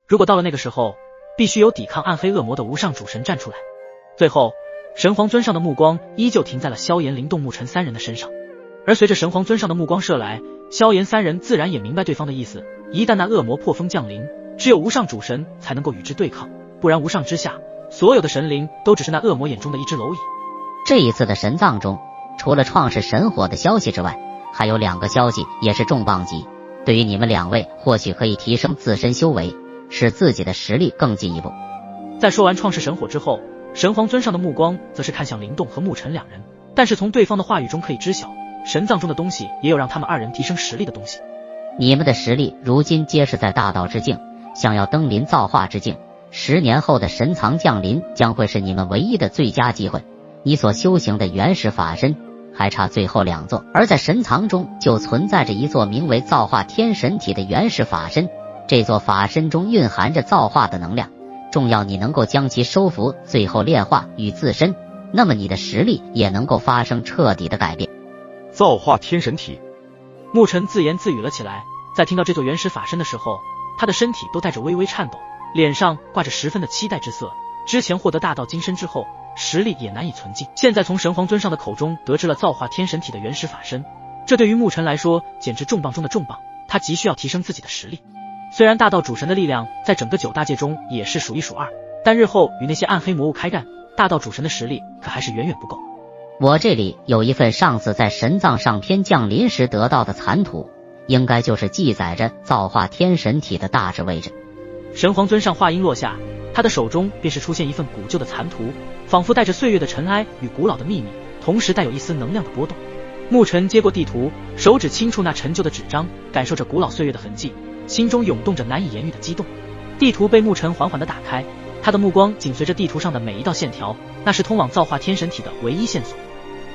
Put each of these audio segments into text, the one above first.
如果到了那个时候，必须有抵抗暗黑恶魔的无上主神站出来。最后，神皇尊上的目光依旧停在了萧炎、灵动、沐尘三人的身上，而随着神皇尊上的目光射来，萧炎三人自然也明白对方的意思。一旦那恶魔破风降临，只有无上主神才能够与之对抗，不然无上之下，所有的神灵都只是那恶魔眼中的一只蝼蚁。这一次的神葬中，除了创世神火的消息之外，还有2个消息也是重磅级，对于你们2位或许可以提升自身修为，使自己的实力更进一步。在说完创世神火之后，神皇尊上的目光则是看向灵动和沐尘2人，但是从对方的话语中可以知晓，神葬中的东西也有让他们2人提升实力的东西。你们的实力如今皆是在大道之境，想要登临造化之境，10年后的神藏降临将会是你们唯一的最佳机会。你所修行的原始法身还差最后2座，而在神藏中就存在着一座名为造化天神体的原始法身，这座法身中蕴含着造化的能量，重要你能够将其收服，最后炼化与自身，那么你的实力也能够发生彻底的改变。造化天神体，沐尘自言自语了起来，在听到这座原始法身的时候，他的身体都带着微微颤抖，脸上挂着十分的期待之色。之前获得大道金身之后，实力也难以存进，现在从神皇尊上的口中得知了造化天神体的原始法身，这对于沐尘来说简直重磅中的重磅，他急需要提升自己的实力。虽然大道主神的力量在整个9大界中也是数1数2，但日后与那些暗黑魔物开战，大道主神的实力可还是远远不够。我这里有一份上次在神藏上篇降临时得到的残图，应该就是记载着造化天神体的大致位置。神皇尊上话音落下，他的手中便是出现一份古旧的残图，仿佛带着岁月的尘埃与古老的秘密，同时带有一丝能量的波动。沐尘接过地图，手指轻触那陈旧的纸张，感受着古老岁月的痕迹，心中涌动着难以言喻的激动。地图被沐尘缓缓地打开，他的目光紧随着地图上的每一道线条，那是通往造化天神体的唯一线索。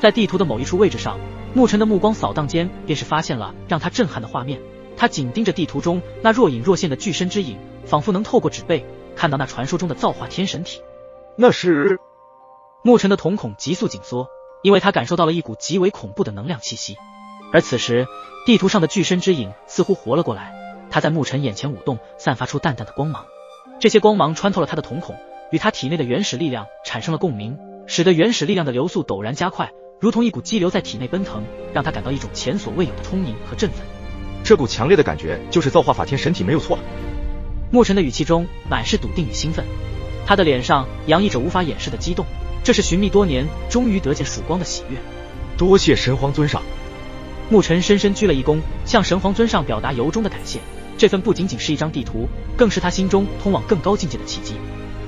在地图的某一处位置上，沐尘的目光扫荡间便是发现了让他震撼的画面。他紧盯着地图中那若隐若现的巨身之影，仿佛能透过纸背看到那传说中的造化天神体。那是……沐尘的瞳孔急速紧缩，因为他感受到了一股极为恐怖的能量气息。而此时，地图上的巨身之影似乎活了过来，他在沐尘眼前舞动，散发出淡淡的光芒。这些光芒穿透了他的瞳孔，与他体内的原始力量产生了共鸣，使得原始力量的流速陡然加快，如同一股激流在体内奔腾，让他感到一种前所未有的充盈和振奋。这股强烈的感觉就是造化法天神体没有错。沐尘的语气中满是笃定与兴奋，他的脸上洋溢着无法掩饰的激动，这是寻觅多年终于得见曙光的喜悦。多谢神皇尊上。沐尘深深鞠了一躬，向神皇尊上表达由衷的感谢。这份不仅仅是一张地图，更是他心中通往更高境界的契机。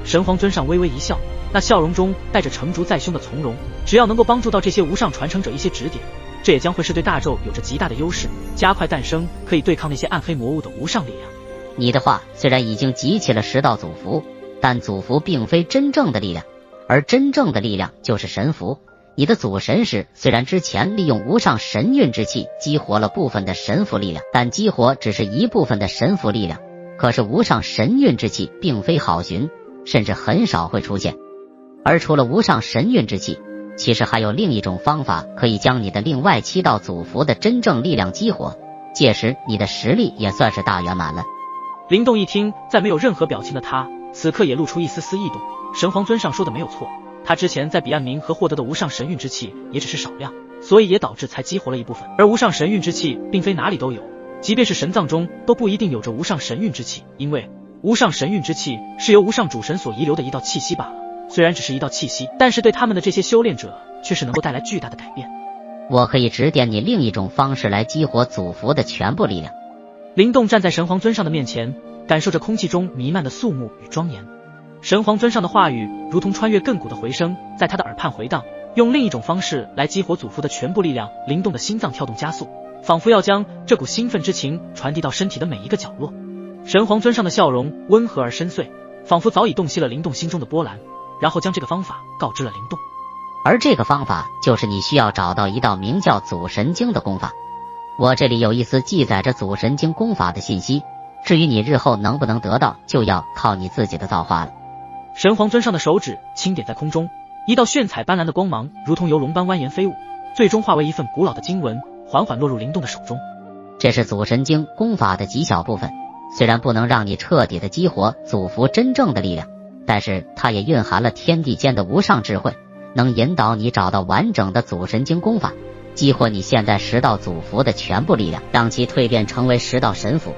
神皇尊上微微一笑，那笑容中带着成竹在胸的从容。只要能够帮助到这些无上传承者一些指点，这也将会是对大纣有着极大的优势，加快诞生可以对抗那些暗黑魔物的无上力量。你的话虽然已经集齐了10道祖符，但祖符并非真正的力量，而真正的力量就是神符。你的祖神时虽然之前利用无上神韵之气激活了部分的神符力量，但激活只是一部分的神符力量。可是无上神韵之气并非好寻，甚至很少会出现。而除了无上神韵之气，其实还有另一种方法可以将你的另外7道祖符的真正力量激活，届时你的实力也算是大圆满了。灵动一听，在没有任何表情的他，此刻也露出一丝丝异动。神皇尊上说的没有错，他之前在彼岸冥河获得的无上神韵之气也只是少量，所以也导致才激活了一部分。而无上神韵之气并非哪里都有，即便是神藏中都不一定有着无上神韵之气，因为无上神韵之气是由无上主神所遗留的一道气息罢了。虽然只是一道气息，但是对他们的这些修炼者却是能够带来巨大的改变。我可以指点你另一种方式来激活祖符的全部力量。灵动站在神皇尊上的面前，感受着空气中弥漫的肃穆与庄严。神皇尊上的话语如同穿越亘古的回声，在他的耳畔回荡，用另一种方式来激活祖符的全部力量。灵动的心脏跳动加速，仿佛要将这股兴奋之情传递到身体的每一个角落。神皇尊上的笑容温和而深邃，仿佛早已洞悉了灵动心中的波澜，然后将这个方法告知了灵动。而这个方法就是你需要找到一道名叫祖神经的功法。我这里有一丝记载着祖神经功法的信息，至于你日后能不能得到，就要靠你自己的造化了。神皇尊上的手指轻点在空中，一道炫彩斑斓的光芒如同游龙般蜿蜒飞舞，最终化为一份古老的经文，缓缓落入灵动的手中。这是祖神经功法的极小部分，虽然不能让你彻底的激活祖符真正的力量，但是它也蕴含了天地间的无上智慧，能引导你找到完整的祖神经功法，激活你现在10道祖符的全部力量，让其蜕变成为10道神符。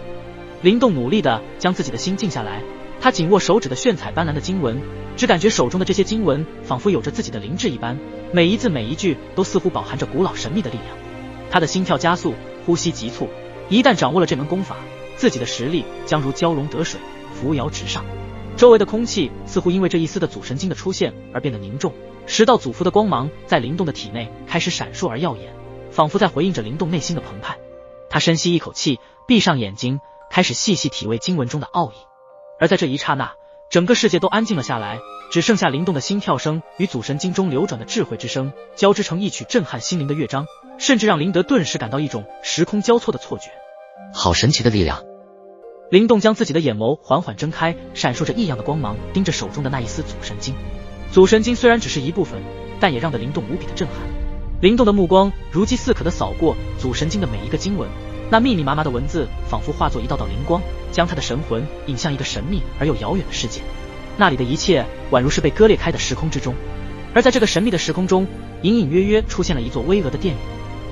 灵动努力地将自己的心静下来，他紧握手指的炫彩斑斓的经文，只感觉手中的这些经文仿佛有着自己的灵智一般，每一字每一句都似乎饱含着古老神秘的力量。他的心跳加速，呼吸急促，一旦掌握了这门功法，自己的实力将如蛟龙得水，扶摇直上。周围的空气似乎因为这一丝的祖神经的出现而变得凝重，10道祖符的光芒在灵动的体内开始闪烁而耀眼，仿佛在回应着灵动内心的澎湃。他深吸一口气，闭上眼睛，开始细细体味经文中的奥义。而在这一刹那，整个世界都安静了下来，只剩下灵动的心跳声与祖神经中流转的智慧之声交织成一曲震撼心灵的乐章，甚至让林德顿时感到一种时空交错的错觉。好神奇的力量！灵动将自己的眼眸缓缓睁开，闪烁着异样的光芒，盯着手中的那一丝祖神经。祖神经虽然只是一部分，但也让得灵动无比的震撼。灵动的目光如饥似渴地扫过祖神经的每一个经文，那密密麻麻的文字仿佛化作一道道灵光，将他的神魂引向一个神秘而又遥远的世界。那里的一切宛如是被割裂开的时空之中，而在这个神秘的时空中，隐隐约约出现了一座巍峨的殿宇。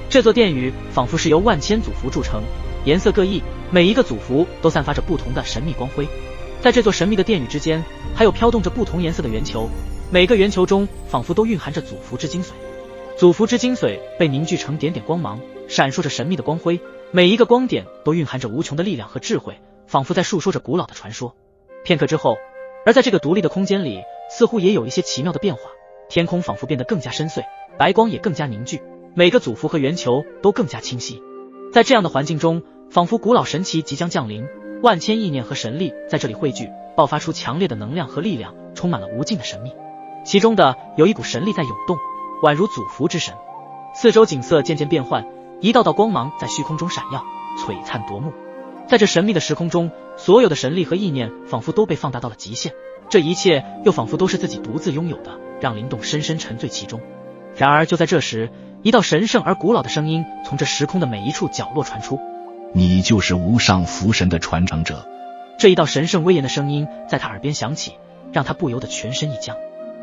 这座殿宇仿佛是由万千祖符铸成，颜色各异，每一个祖符都散发着不同的神秘光辉。在这座神秘的殿宇之间，还有飘动着不同颜色的圆球，每个圆球中仿佛都蕴含着祖符之精髓。祖符之精髓被凝聚成点点光芒，闪烁着神秘的光辉，每一个光点都蕴含着无穷的力量和智慧，仿佛在述说着古老的传说。片刻之后，而在这个独立的空间里，似乎也有一些奇妙的变化，天空仿佛变得更加深邃，白光也更加凝聚，每个祖符和圆球都更加清晰。在这样的环境中，仿佛古老神奇即将降临，万千意念和神力在这里汇聚，爆发出强烈的能量和力量，充满了无尽的神秘。其中的有一股神力在涌动，宛如祖符之神。四周景色渐渐变幻，一道道光芒在虚空中闪耀，璀璨夺目。在这神秘的时空中，所有的神力和意念仿佛都被放大到了极限，这一切又仿佛都是自己独自拥有的，让灵动深深沉醉其中。然而就在这时，一道神圣而古老的声音从这时空的每一处角落传出：你就是无上符神的传承者。这一道神圣威严的声音在他耳边响起，让他不由得全身一僵。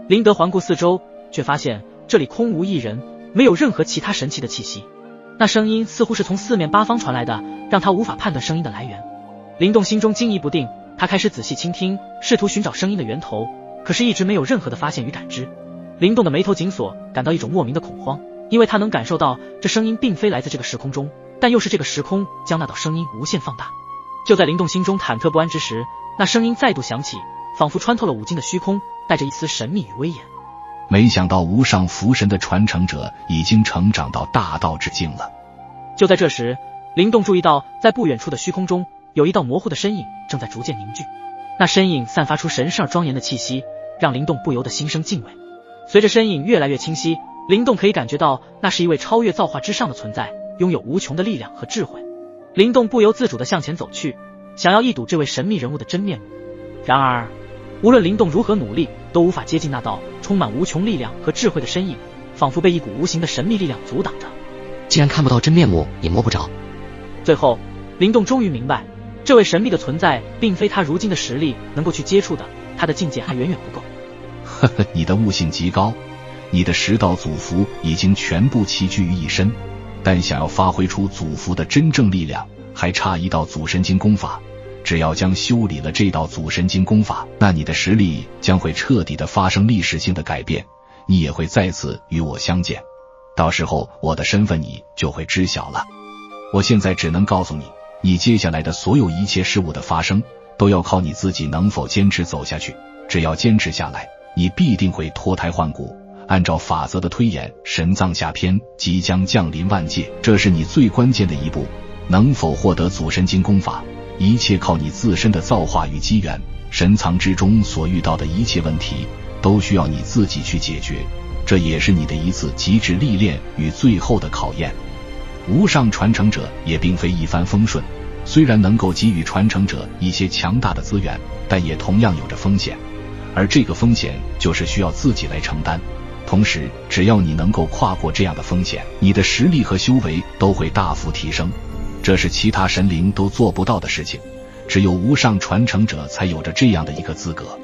林德环顾四周，却发现这里空无一人，没有任何其他神奇的气息。那声音似乎是从四面八方传来的，让他无法判断声音的来源。灵动心中惊疑不定，他开始仔细倾听，试图寻找声音的源头，可是一直没有任何的发现与感知。灵动的眉头紧锁，感到一种莫名的恐慌，因为他能感受到这声音并非来自这个时空中，但又是这个时空将那道声音无限放大。就在灵动心中忐忑不安之时，那声音再度响起，仿佛穿透了五经的虚空，带着一丝神秘与威严。没想到无上符神的传承者已经成长到大道之境了。就在这时，灵动注意到在不远处的虚空中有一道模糊的身影正在逐渐凝聚，那身影散发出神圣而庄严的气息，让灵动不由得心生敬畏。随着身影越来越清晰，灵动可以感觉到那是一位超越造化之上的存在，拥有无穷的力量和智慧。灵动不由自主地向前走去，想要一睹这位神秘人物的真面目。然而无论灵动如何努力，都无法接近那道充满无穷力量和智慧的身影，仿佛被一股无形的神秘力量阻挡着。既然看不到真面目，也摸不着。最后灵动终于明白，这位神秘的存在并非他如今的实力能够去接触的，他的境界还远远不够。呵呵，你的悟性极高，你的10道祖符已经全部齐聚于一身，但想要发挥出祖符的真正力量，还差一道祖神经功法。只要将修理了这道祖神经功法，那你的实力将会彻底的发生历史性的改变，你也会再次与我相见，到时候我的身份你就会知晓了。我现在只能告诉你，你接下来的所有一切事物的发生，都要靠你自己能否坚持走下去。只要坚持下来，你必定会脱胎换骨。按照法则的推演，神藏下篇即将降临万界，这是你最关键的一步。能否获得祖神经功法，一切靠你自身的造化与机缘。神藏之中所遇到的一切问题，都需要你自己去解决，这也是你的一次极致历练与最后的考验。无上传承者也并非一帆风顺，虽然能够给予传承者一些强大的资源，但也同样有着风险，而这个风险就是需要自己来承担。同时只要你能够跨过这样的风险，你的实力和修为都会大幅提升，这是其他神灵都做不到的事情。只有无上传承者才有着这样的一个资格。